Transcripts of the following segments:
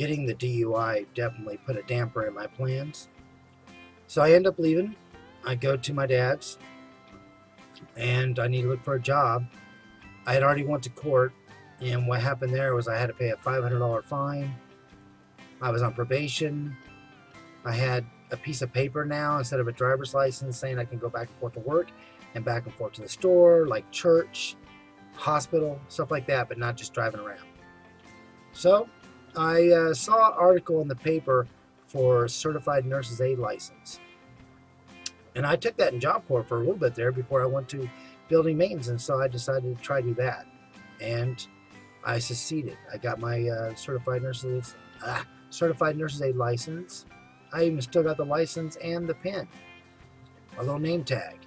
getting the DUI definitely put a damper in my plans. So I end up leaving. I go to my dad's, and I need to look for a job. I had already went to court, and what happened there was I had to pay a $500 fine. I was on probation. I had a piece of paper now instead of a driver's license saying I can go back and forth to work and back and forth to the store, like church, hospital, stuff like that, but not just driving around. So I saw an article in the paper for certified nurse's aide license. And I took that in Job Corps for a little bit there before I went to building maintenance, and so I decided to try to do that. And I succeeded. I got my certified nurse's aide license. I even still got the license and the pin, a little name tag.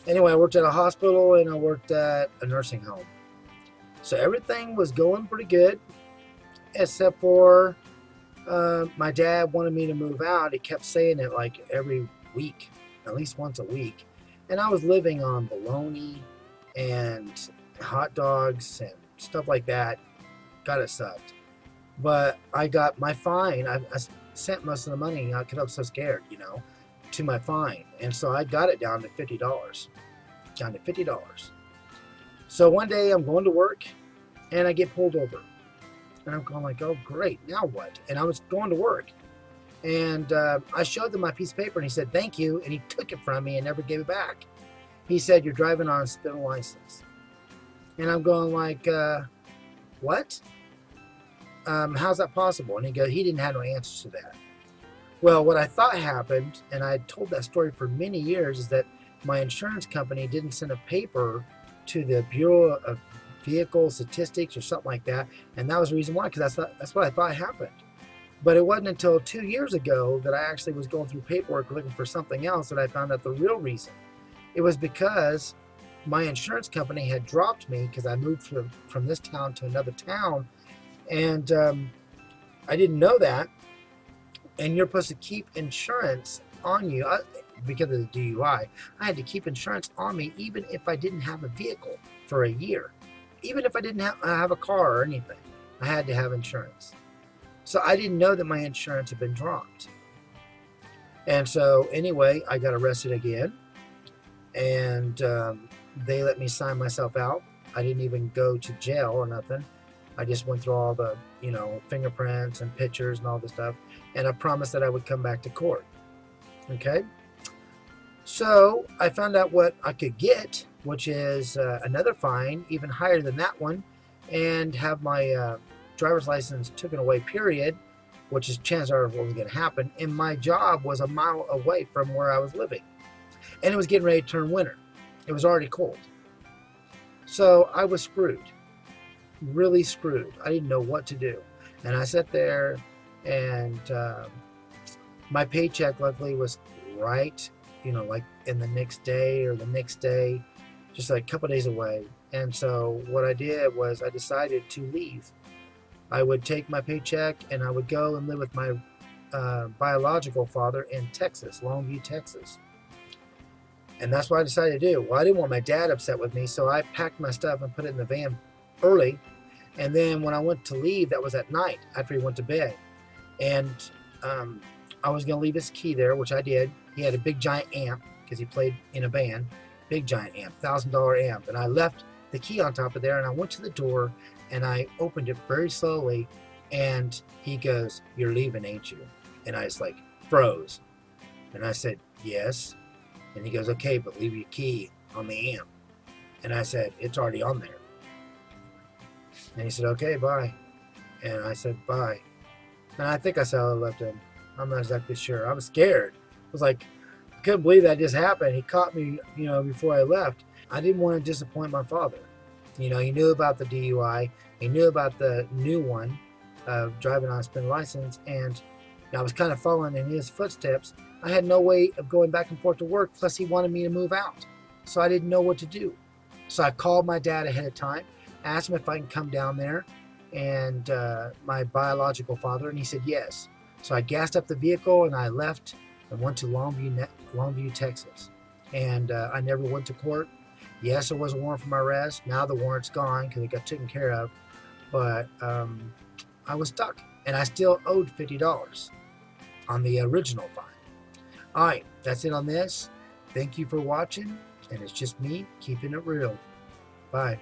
Anyway, I worked at a hospital and I worked at a nursing home. So everything was going pretty good, except for my dad wanted me to move out. He kept saying it like every week, at least once a week. And I was living on bologna and hot dogs and stuff like that. God, it sucked. But I got my fine. I sent most of the money because I was so scared, to my fine. And so I got it down to $50. Down to $50. So one day I'm going to work and I get pulled over. And I'm going like, oh, great, now what? And I was going to work. And I showed them my piece of paper, and he said, thank you. And he took it from me and never gave it back. He said, you're driving on a spent license. And I'm going like, what? How's that possible? And he didn't have no answers to that. Well, what I thought happened, and I told that story for many years, is that my insurance company didn't send a paper to the Bureau of Vehicle Statistics or something like that. And that was the reason why, because that's what I thought happened. But it wasn't until 2 years ago that I actually was going through paperwork looking for something else that I found out the real reason. It was because my insurance company had dropped me because I moved from this town to another town. And I didn't know that. And you're supposed to keep insurance on you. Because of the DUI, I had to keep insurance on me even if I didn't have a vehicle for a year. Even if I didn't have a car or anything, I had to have insurance. So I didn't know that my insurance had been dropped. And so anyway, I got arrested again. And they let me sign myself out. I didn't even go to jail or nothing. I just went through all the, fingerprints and pictures and all this stuff. And I promised that I would come back to court. Okay? So I found out what I could get, which is another fine, even higher than that one, and have my driver's license taken away, period, which is chances are what was going to happen. And my job was a mile away from where I was living. And it was getting ready to turn winter. It was already cold. So I was screwed. Really screwed. I didn't know what to do. And I sat there, and my paycheck luckily was right, like in the next day or the next day, just like a couple days away. And so what I did was I decided to leave. I would take my paycheck and I would go and live with my biological father in Texas, Longview, Texas. And that's what I decided to do. Well, I didn't want my dad upset with me, so I packed my stuff and put it in the van early. And then when I went to leave, that was at night after he went to bed. And I was going to leave his key there, which I did. He had a big giant amp because he played in a band. Big giant amp, $1,000 amp. And I left the key on top of there, and I went to the door and I opened it very slowly. And he goes, "You're leaving, ain't you?" And I just like froze. And I said, "Yes." And he goes, "Okay, but leave your key on the amp." And I said, "It's already on there." And he said, "Okay, bye." And I said, "Bye." And I think I said I left him. I'm not exactly sure. I was scared. I was like, I couldn't believe that just happened. He caught me, before I left. I didn't want to disappoint my father. He knew about the DUI. He knew about the new one of driving on a spent license. And I was kind of following in his footsteps. I had no way of going back and forth to work. Plus, he wanted me to move out. So I didn't know what to do. So I called my dad ahead of time, asked him if I can come down there, and my biological father, and he said yes. So I gassed up the vehicle and I left and went to Longview, Texas. And I never went to court. Yes, there was a warrant for my arrest. Now the warrant's gone because it got taken care of. But I was stuck. and I still owed $50 on the original fine. Alright, that's it on this. Thank you for watching, and it's just me keeping it real. Bye.